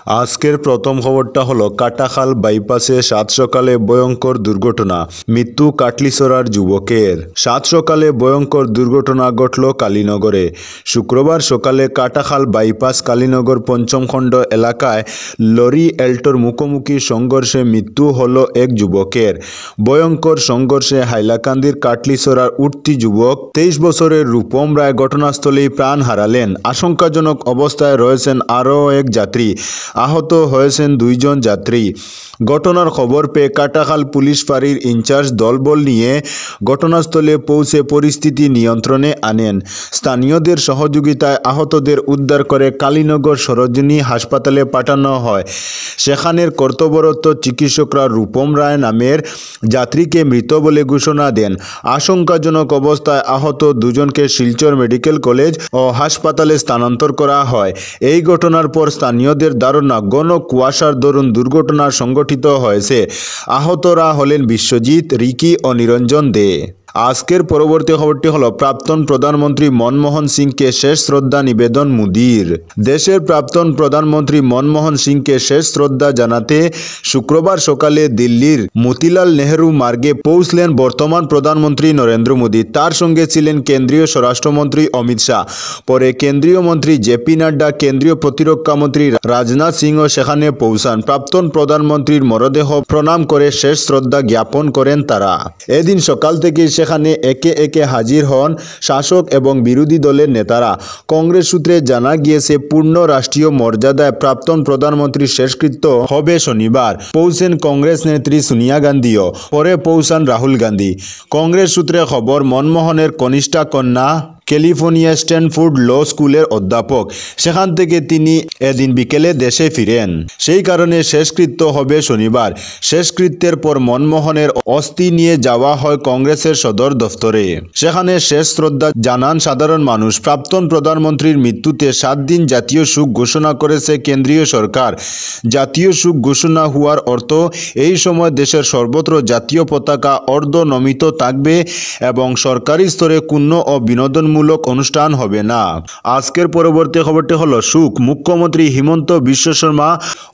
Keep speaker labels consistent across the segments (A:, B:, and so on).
A: আজকের প্রথম খবরটা হলো কাটাখাল বাইপাসে সাত সকালে ভয়ঙ্কর দুর্ঘটনা, মৃত্যু কাটলিছড়ার যুবকের। সাত সকালে ভয়ঙ্কর দুর্ঘটনা ঘটল কালীনগরে। শুক্রবার সকালে কাটাখাল বাইপাস কালীনগর পঞ্চম খণ্ড এলাকায় লরি এল্টোর মুখোমুখি সংঘর্ষে মৃত্যু হল এক যুবকের। ভয়ঙ্কর সংঘর্ষে হাইলাকান্দির কাটলিছড়ার উঠতি যুবক 23 বছরের রূপম রায় ঘটনাস্থলেই প্রাণ হারালেন। আশঙ্কাজনক অবস্থায় রয়েছেন আরও এক যাত্রী। আহত হয়েছেন 2 জন যাত্রী। ঘটনার খবর পেয়ে কাটাখাল পুলিশ ফাঁড়ির ইনচার্জ দলবল নিয়ে ঘটনাস্থলে পৌঁছে পরিস্থিতি নিয়ন্ত্রণে আনেন। স্থানীয়দের সহযোগিতায় আহতদের উদ্ধার করে কালীনগর সরোজিনী হাসপাতালে পাঠানো হয়। সেখানের কর্তব্যরত চিকিৎসকরা রূপম রায় নামের যাত্রীকে মৃত বলে ঘোষণা দেন। আশঙ্কাজনক অবস্থায় আহত 2 জনকে শিলচর মেডিকেল কলেজ ও হাসপাতালে স্থানান্তর করা হয়। এই ঘটনার পর স্থানীয়দের ধারণা ঘন কুয়াশার দরুন দুর্ঘটনা সংঘটিত হয়েছে। আহতরা হলেন বিশ্বজিৎ, রিকি ও নিরঞ্জন দে। আজকের পরবর্তী খবরটি হলো প্রাক্তন প্রধানমন্ত্রী মনমোহন সিংকে শেষ শ্রদ্ধা নিবেদন মোদির। দেশের প্রাক্তন প্রধানমন্ত্রী মনমোহন সিংকে শেষ শ্রদ্ধা জানাতে শুক্রবার সকালে দিল্লির মতিলাল নেহরু মার্গে পৌঁছলেন বর্তমান প্রধানমন্ত্রী নরেন্দ্র মোদি। তার সঙ্গে ছিলেন কেন্দ্রীয় স্বরাষ্ট্রমন্ত্রী অমিত শাহ। পরে কেন্দ্রীয় মন্ত্রী জেপি নাড্ডা, কেন্দ্রীয় প্রতিরক্ষা মন্ত্রী রাজনাথ সিংও সেখানে পৌঁছান। প্রাক্তন প্রধানমন্ত্রীর মরদেহ প্রণাম করে শেষ শ্রদ্ধা জ্ঞাপন করেন তারা। এদিন সকাল থেকে সেখানে একে একে হাজির হন শাসক এবং বিরোধী দলের নেতারা। কংগ্রেস সূত্রে জানা গিয়েছে পূর্ণ রাষ্ট্রীয় মর্যাদায় প্রাক্তন প্রধানমন্ত্রীর শেষকৃত্য হবে শনিবার। পৌঁছেন কংগ্রেস নেত্রী সোনিয়া গান্ধীও। পরে পৌঁছান রাহুল গান্ধী। কংগ্রেস সূত্রে খবর, মনমোহনের কনিষ্ঠা কন্যা ক্যালিফোর্নিয়া স্ট্যানফোর্ড ল স্কুলের অধ্যাপক। সেখান থেকে তিনি এদিন বিকেলে দেশে ফিরেন। সেই কারণে শেষকৃত্য হবে শনিবার। শেষকৃত্যের পর মনমোহনের অস্থি নিয়ে যাওয়া হয় কংগ্রেসের সদর দফতরে। সেখানে শেষ শ্রদ্ধা জানান সাধারণ মানুষ। প্রাক্তন প্রধানমন্ত্রীর মৃত্যুতে 7 দিন জাতীয় শোক ঘোষণা করেছে কেন্দ্রীয় সরকার। জাতীয় শোক ঘোষণা হওয়ার অর্থ এই সময় দেশের সর্বত্র জাতীয় পতাকা অর্ধনমিত থাকবে এবং সরকারি স্তরে কোনো ও বিনোদনমূলক অনুষ্ঠান হবে না। আজকের পরবর্তী খবরটি হলো শোক মুখ্যমন্ত্রী হিমন্ত বিশ্ব শর্মা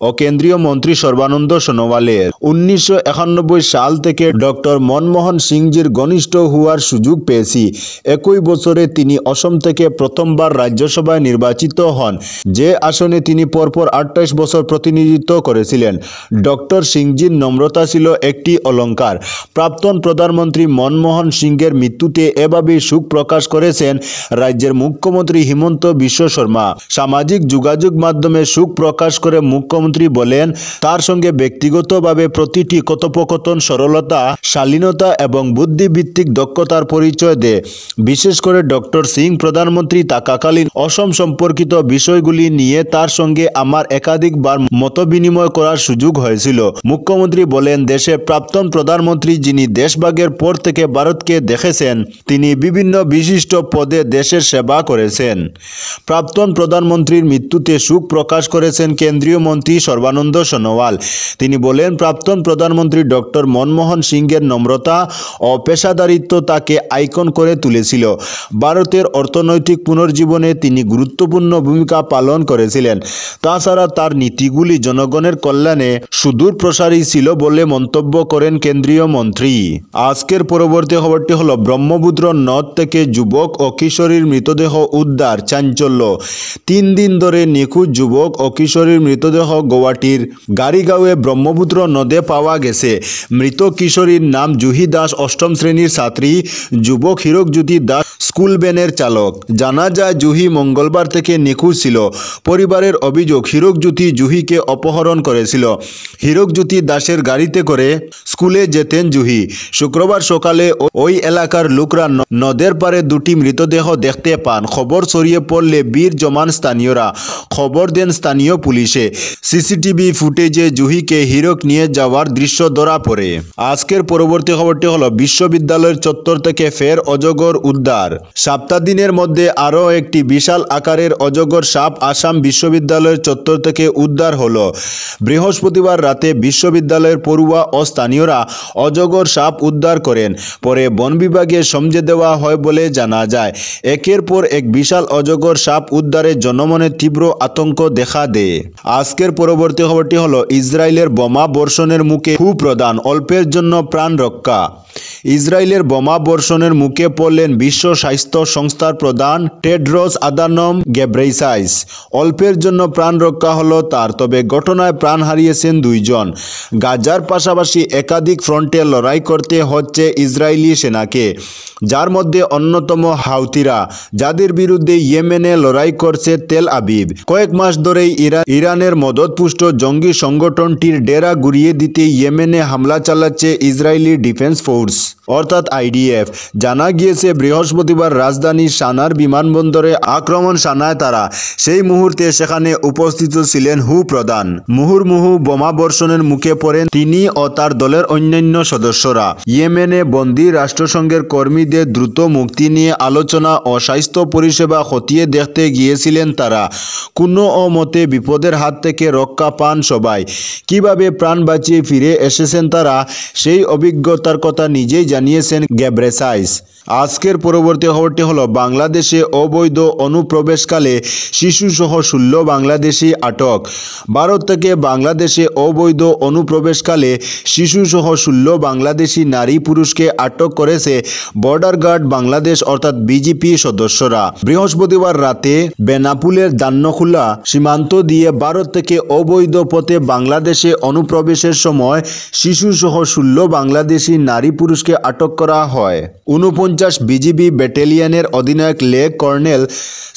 A: ও কেন্দ্রীয় মন্ত্রী সর্বানন্দ সোনোয়ালের। 1991 সাল থেকে ডক্টর মনমোহন সিংজির ঘনিষ্ঠ হওয়ার সুযোগ পেয়েছি। একই বছরে তিনি অসম থেকে প্রথমবার রাজ্যসভায় নির্বাচিত হন, যে আসনে তিনি পরপর 28 বছর প্রতিনিধিত্ব করেছিলেন। ডক্টর সিংজির নম্রতা ছিল একটি অলংকার। প্রাক্তন প্রধানমন্ত্রী মনমোহন সিংয়ের মৃত্যুতে এভাবেই শোক প্রকাশ করেছেন রাজ্যের মুখ্যমন্ত্রী হিমন্ত বিশ্ব শর্মা। সামাজিক যোগাযোগ মাধ্যমে শোক প্রকাশ করে মুখ্যমন্ত্রী বলেন, তার সঙ্গে ব্যক্তিগতভাবে প্রতিটি কথোপকথন সরলতা, শালীনতা এবং বুদ্ধিভিত্তিক দক্ষতার পরিচয় দেয়। বিশেষ করে ডক্টর সিং প্রধানমন্ত্রী থাকাকালীন অসম সম্পর্কিত বিষয়গুলি নিয়ে তার সঙ্গে আমার একাধিকবার মতবিনিময় করার সুযোগ হয়েছিল। মুখ্যমন্ত্রী বলেন, দেশের প্রাক্তন প্রধানমন্ত্রী যিনি দেশভাগের পর থেকে ভারতকে দেখেছেন, তিনি বিভিন্ন বিশিষ্ট পদে দেশের সেবা করেছেন। প্রাক্তন প্রধানমন্ত্রীর মৃত্যুতে শোক প্রকাশ করেছেন কেন্দ্রীয় মন্ত্রী সর্বানন্দ সোনোয়াল। তিনি বলেন, প্রাক্তন প্রধানমন্ত্রী ডক্টর মনমোহন সিংয়ের নম্রতা ও পেশাদারিত্ব তাকে আইকন করে তুলেছিল। ভারতের অর্থনৈতিক পুনর্জীবনে তিনি গুরুত্বপূর্ণ ভূমিকা পালন করেছিলেন। তাছাড়া তার নীতিগুলি জনগণের কল্যাণে সুদূর প্রসারী ছিল বলে মন্তব্য করেন কেন্দ্রীয় মন্ত্রী। আজকের পরবর্তী খবরটি হলো ব্রহ্মপুত্র নদ থেকে যুবক ও কিশোরীর মৃতদেহ উদ্ধার, চাঞ্চল্য। 3 দিন ধরে নিখোঁজ যুবক ও কিশোরীর মৃতদেহ গৌহাটির গাড়িগাঁওয়ে ব্রহ্মপুত্র নদে পাওয়া গেছে। মৃত কিশোরীর নাম জুহি দাস, 8ম শ্রেণীর ছাত্রী। যুবক হীরকজ্যোতি দাস স্কুল ভ্যানের চালক। জানা যায়, জুহি মঙ্গলবার থেকে নিখোঁজ ছিল। পরিবারের অভিযোগ, হীরকজ্যোতি জুহিকে অপহরণ করেছিল। হীরকজ্যোতি দাসের গাড়িতে করে স্কুলে যেতেন জুহি। শুক্রবার সকালে ওই এলাকার লোকরা নদের পারে 2টি মৃতদেহ দেখতে পান। খবর ছড়িয়ে পড়লে বীর জমান স্থানীয়রা খবর দেন স্থানীয় পুলিশে। সিসিটিভি ফুটেজে জুহিকে হীরক নিয়ে যাওয়ার দৃশ্য ধরা পড়ে। আজকের পরবর্তী খবরটি হলো বিশ্ববিদ্যালয়ের চত্বর থেকে ফের অজগর উদ্ধার। সপ্তাহ দিনের মধ্যে আরও একটি বিশাল আকারের অজগর সাপ আসাম বিশ্ববিদ্যালয়ের চত্বর থেকে উদ্ধার হলো। বৃহস্পতিবার রাতে বিশ্ববিদ্যালয়ের পড়ুয়া ও স্থানীয়রা অজগর সাপ উদ্ধার করেন। পরে বন বিভাগে সমঝে দেওয়া হয় বলে জানা যায়। যায়। একের পর এক বিশাল অজগর সাপ উদ্ধারে জনমনে তীব্র আতঙ্ক দেখা দেয়। আজকের পরবর্তী খবরটি হলো ইসরায়েলের বোমা বর্ষণের মুখে হু প্রদান, অল্পের জন্য প্রাণ রক্ষা। ইসরায়েলের বোমা বর্ষণের মুখে পড়লেন বিশ্ব স্বাস্থ্য সংস্থার প্রধান টেড্রোস আদানম গেব্রেইসাইস। অল্পের জন্য প্রাণ রক্ষা হলো তার, তবে ঘটনায় প্রাণ হারিয়েছেন 2 জন। গাজার পাশাপাশি একাধিক ফ্রন্টে লড়াই করতে হচ্ছে ইসরায়েলি সেনাকে, যার মধ্যে অন্যতম হাউতিরা, যাদের বিরুদ্ধে ইয়েমেনে লড়াই করছে তেল আবিব। কয়েক মাস ধরেই ইরানের মদতপুষ্ট জঙ্গি সংগঠনটির ডেরা গুড়িয়ে দিতে ইয়েমেনে হামলা চালাচ্ছে ইসরায়েলি ডিফেন্স ফোর্স অর্থাৎ IDF। জানা গিয়েছে বৃহস্পতিবার রাজধানী সানার বিমানবন্দরে আক্রমণ শানায় তারা। সেই মুহূর্তে সেখানে উপস্থিত ছিলেন হু প্রধান। মুহুর্মুহু বোমা বর্ষণের মুখে পড়েন তিনি ও তার দলের অন্যান্য সদস্যরা। ইয়েমেনে বন্দী রাষ্ট্রসংঘের কর্মীদের দ্রুত মুক্তি নিয়ে আলোচনা ও স্বাস্থ্য পরিষেবা খতিয়ে দেখতে গিয়েছিলেন তারা। কোনো মতে বিপদের হাত থেকে রক্ষা পান সবাই। কিভাবে প্রাণ বাঁচিয়ে ফিরে এসেছেন তারা, সেই অভিজ্ঞতার কথা নিজেই জানিয়েছেন গেব্রেসাইস। আজকের পরবর্তী খবরটি হলো বাংলাদেশে অবৈধ অনুপ্রবেশকালে শিশুসহ 16 বাংলাদেশি আটক। ভারত থেকে বাংলাদেশে অবৈধ অনুপ্রবেশকালে শিশুসহ 16 বাংলাদেশি নারী পুরুষকে আটক করেছে বর্ডার গার্ড বাংলাদেশ অর্থাৎ BGP সদস্যরা। বৃহস্পতিবার রাতে বেনাপুলের দান্নখুলা সীমান্ত দিয়ে ভারত থেকে অবৈধ পথে বাংলাদেশে অনুপ্রবেশের সময় শিশুসহ 16 বাংলাদেশি নারী পুরুষকে আটক করা হয়। 49 BGB ব্যাটালিয়নের অধিনায়ক লে কর্নেল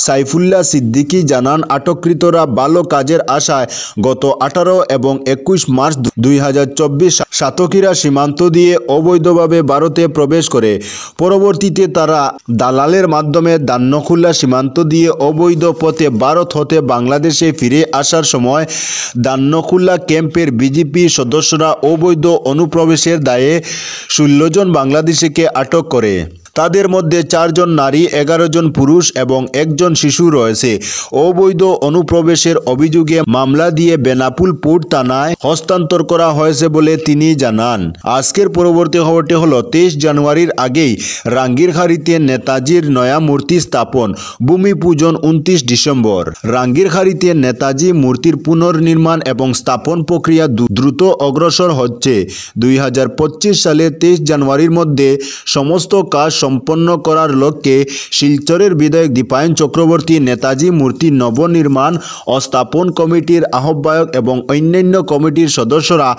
A: সাইফুল্লাহ সিদ্দিকী জানান, আটককৃতরা ভালো কাজের আশায় গত 18 এবং 21 মার্চ 2024 সাতক্ষীরা সীমান্ত দিয়ে অবৈধভাবে ভারতে প্রবেশ করে। পরবর্তীতে তারা দালালের মাধ্যমে দান্নখুলা সীমান্ত দিয়ে অবৈধ পথে ভারত হতে বাংলাদেশে ফিরে আসার সময় দান্নখুলা ক্যাম্পের BGP সদস্যরা অবৈধ অনুপ্রবেশের দায়ে 16 জন বাংলাদেশিকে আটক করে। তাদের মধ্যে 4 জন নারী, 11 জন পুরুষ এবং 1 জন শিশু রয়েছে। অবৈধ অনুপ্রবেশের অভিযোগে মামলা দিয়ে বেনাপুল পোর্ট থানায় হস্তান্তর করা হয়েছে বলে তিনি জানান। আজকের পরবর্তী খবরটি হলো 23 জানুয়ারির আগেই রাঙ্গিরখাড়িতে নেতাজির নয়া মূর্তি স্থাপন, ভূমি পূজন 29 ডিসেম্বর। রাঙ্গিরখাড়িতে নেতাজি মূর্তির পুনর্নির্মাণ এবং স্থাপন প্রক্রিয়া দ্রুত অগ্রসর হচ্ছে। 2025 সালে 23 জানুয়ারির মধ্যে সমস্ত কাজ সম্পন্ন করার লক্ষ্যে শিলচরের বিধায়ক দীপায়ন চক্রবর্তী নেতাজি মূর্তি নবনির্মাণ ও স্থাপন কমিটির আহ্বায়ক এবং অন্যান্য কমিটির সদস্যরা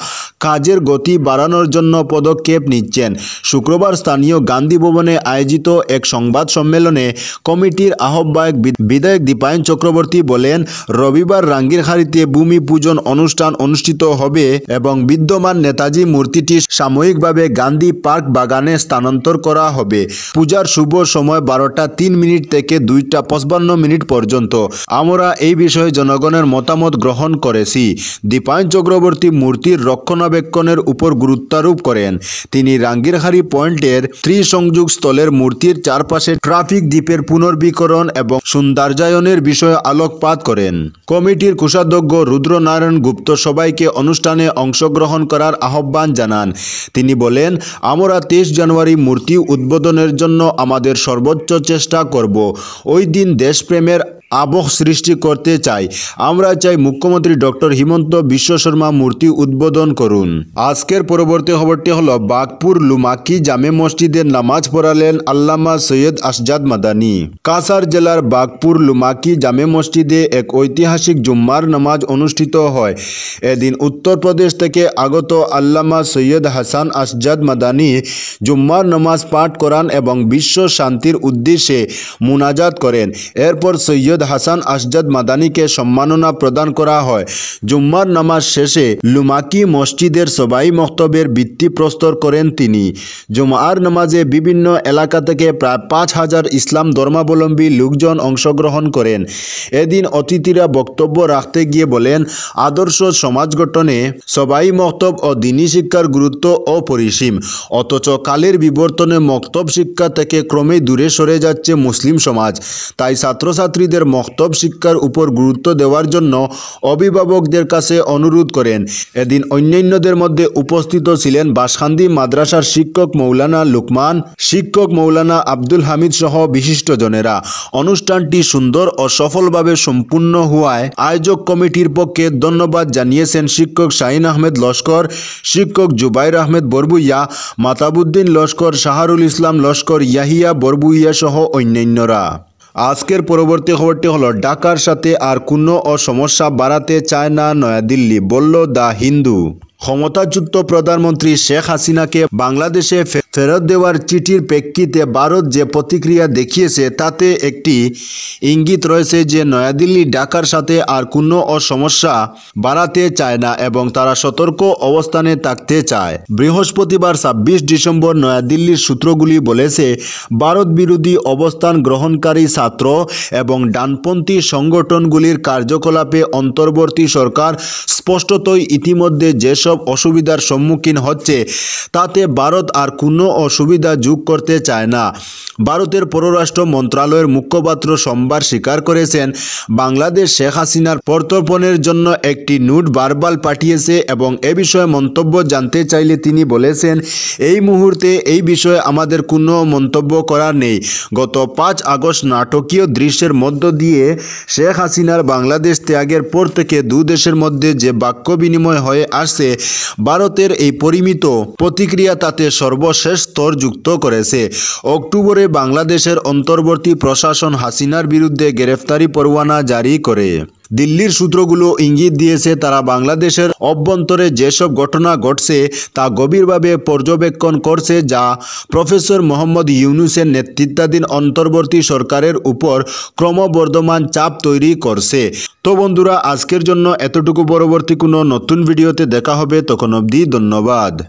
A: কাজের গতি বাড়ানোর জন্য পদক্ষেপ নিচ্ছেন। শুক্রবার স্থানীয় গান্ধী ভবনে আয়োজিত এক সংবাদ সম্মেলনে কমিটির আহ্বায়ক বিধায়ক দীপায়ন চক্রবর্তী বলেন, রবিবার রাঙ্গিরখাড়িতে ভূমি পূজন অনুষ্ঠান অনুষ্ঠিত হবে এবং বিদ্যমান নেতাজি মূর্তিটি সাময়িকভাবে গান্ধী পার্ক বাগানে স্থানান্তর করা হবে। পূজার শুভ সময় 12:03 থেকে 2:55 পর্যন্ত। আমরা এই বিষয়ে জনগণের মতামত গ্রহণ করেছি। দীপায়ন চক্রবর্তী মূর্তির রক্ষণাবেক্ষণের উপর গুরুত্বারোপ করেন। তিনি রাঙ্গিরখাড়ি পয়েন্টের ত্রিসংযোগ স্থলের মূর্তির চারপাশে ট্রাফিক দ্বীপের পুনর্বীকরণ এবং সৌন্দর্যায়নের বিষয়ে আলোকপাত করেন। কমিটির কোষাধ্যক্ষ রুদ্রনারায়ণ গুপ্ত সবাইকে অনুষ্ঠানে অংশগ্রহণ করার আহ্বান জানান। তিনি বলেন, আমরা 23 জানুয়ারি মূর্তি উদ্বোধনের জন্য আমাদের সর্বোচ্চ চেষ্টা করব। ওই দিন দেশপ্রেমের আবহ সৃষ্টি করতে চাই। আমরা চাই মুখ্যমন্ত্রী ডক্টর হিমন্ত বিশ্ব শর্মা মূর্তি উদ্বোধন করুন। আজকের পরবর্তী খবরটি হলো বাগপুর লুমাকি জামে মসজিদে নামাজ পড়ালেন আল্লামা সৈয়দ আসজাদ মাদানী। কাছাড় জেলার বাগপুর লুমাকি জামে মসজিদে এক ঐতিহাসিক জুম্মার নামাজ অনুষ্ঠিত হয়। এদিন উত্তরপ্রদেশ থেকে আগত আল্লামা সৈয়দ হাসান আসজাদ মাদানী জুম্মার নামাজ পাঠ করান এবং বিশ্ব শান্তির উদ্দেশ্যে মুনাজাত করেন। এরপর সৈয়দ হাসান আসজাদ মাদানীকে সম্মাননা প্রদান করা হয়। জুম্মার নামাজ শেষে লুমাকি মসজিদের সবাই মক্তবের ভিত্তি প্রস্তর করেন তিনি। জুমার নামাজে বিভিন্ন এলাকা থেকে প্রায় 5000 ইসলাম ধর্মাবলম্বী লোকজন অংশগ্রহণ করেন। এদিন অতিথিরা বক্তব্য রাখতে গিয়ে বলেন, আদর্শ সমাজ গঠনে সবাই মক্তব ও দিনী শিক্ষার গুরুত্ব অপরিসীম। অথচ কালের বিবর্তনে মক্তব শিক্ষা থেকে ক্রমেই দূরে সরে যাচ্ছে মুসলিম সমাজ। তাই ছাত্রছাত্রীদের মক্তব শিক্ষার উপর গুরুত্ব দেওয়ার জন্য অভিভাবকদের কাছে অনুরোধ করেন। এদিন অন্যান্যদের মধ্যে উপস্থিত ছিলেন বাঁশখালী মাদ্রাসার শিক্ষক মৌলানা লুকমান, শিক্ষক মৌলানা আব্দুল হামিদ সহ বিশিষ্টজনেরা। অনুষ্ঠানটি সুন্দর ও সফলভাবে সম্পূর্ণ হওয়ায় আয়োজক কমিটির পক্ষে ধন্যবাদ জানিয়েছেন শিক্ষক শাহিন আহমেদ লস্কর, শিক্ষক জুবাইর আহমেদ বরবুইয়া, মাতাবুদ্দিন লস্কর, শাহরুল ইসলাম লস্কর, ইয়াহিয়া বরবুইয়া সহ অন্যান্যরা। আজকের পরবর্তী খবরটি হলো, ঢাকার সাথে আর কোনো সমস্যা বাড়াতে চায় না নয়াদিল্লি, বলল দ্য হিন্দু। ক্ষমতাচ্যুত প্রধানমন্ত্রী শেখ হাসিনাকে বাংলাদেশে ফেরত দেওয়ার চিঠির প্রেক্ষিতে ভারত যে প্রতিক্রিয়া দেখিয়েছে তাতে একটি ইঙ্গিত রয়েছে যে নয়াদিল্লি ঢাকার সাথে আর কোনো সমস্যা বাড়াতে চায় না এবং তারা সতর্ক অবস্থানে থাকতে চায়। বৃহস্পতিবার ২৬ ডিসেম্বর নয়াদিল্লির সূত্রগুলি বলেছে, ভারত বিরোধী অবস্থান গ্রহণকারী ছাত্র এবং ডানপন্থী সংগঠনগুলির কার্যকলাপে অন্তর্বর্তী সরকার স্পষ্টতই ইতিমধ্যে যেসব অসুবিধার সম্মুখীন হচ্ছে তাতে ভারত আর কোনো অসুবিধা যোগ করতে চায় না। ভারতের পররাষ্ট্র মন্ত্রণালয়ের মুখপাত্র সোমবার স্বীকার করেছেন, বাংলাদেশ শেখ হাসিনার প্রত্যর্পণের জন্য একটি নোট বারবার পাঠিয়েছে এবং এ বিষয়ে মন্তব্য জানতে চাইলে তিনি বলেছেন, এই মুহূর্তে এই বিষয়ে আমাদের কোনো মন্তব্য করার নেই। গত ৫ আগস্ট নাটকীয় দৃশ্যের মধ্য দিয়ে শেখ হাসিনার বাংলাদেশ ত্যাগের পর থেকে দুদেশের মধ্যে যে বাক্য বিনিময় হয়ে আসছে, ভারতের এই পরিমিত প্রতিক্রিয়া তাতে সর্বশেষ স্তর যুক্ত করেছে। অক্টোবরে বাংলাদেশের অন্তর্বর্তী প্রশাসন হাসিনার বিরুদ্ধে গ্রেফতারি পরোয়ানা জারি করে। দিল্লির সূত্রগুলো ইঙ্গিত দিয়েছে, তারা বাংলাদেশের অভ্যন্তরে যেসব ঘটনা ঘটছে তা গভীরভাবে পর্যবেক্ষণ করছে, যা প্রফেসর মোহাম্মদ ইউনূসের নেতৃত্বাধীন অন্তর্বর্তী সরকারের উপর ক্রমবর্ধমান চাপ তৈরি করছে। তো বন্ধুরা, আজকের জন্য এতটুকু। পরবর্তী কোনো নতুন ভিডিওতে দেখা হবে, তখন অবধি ধন্যবাদ।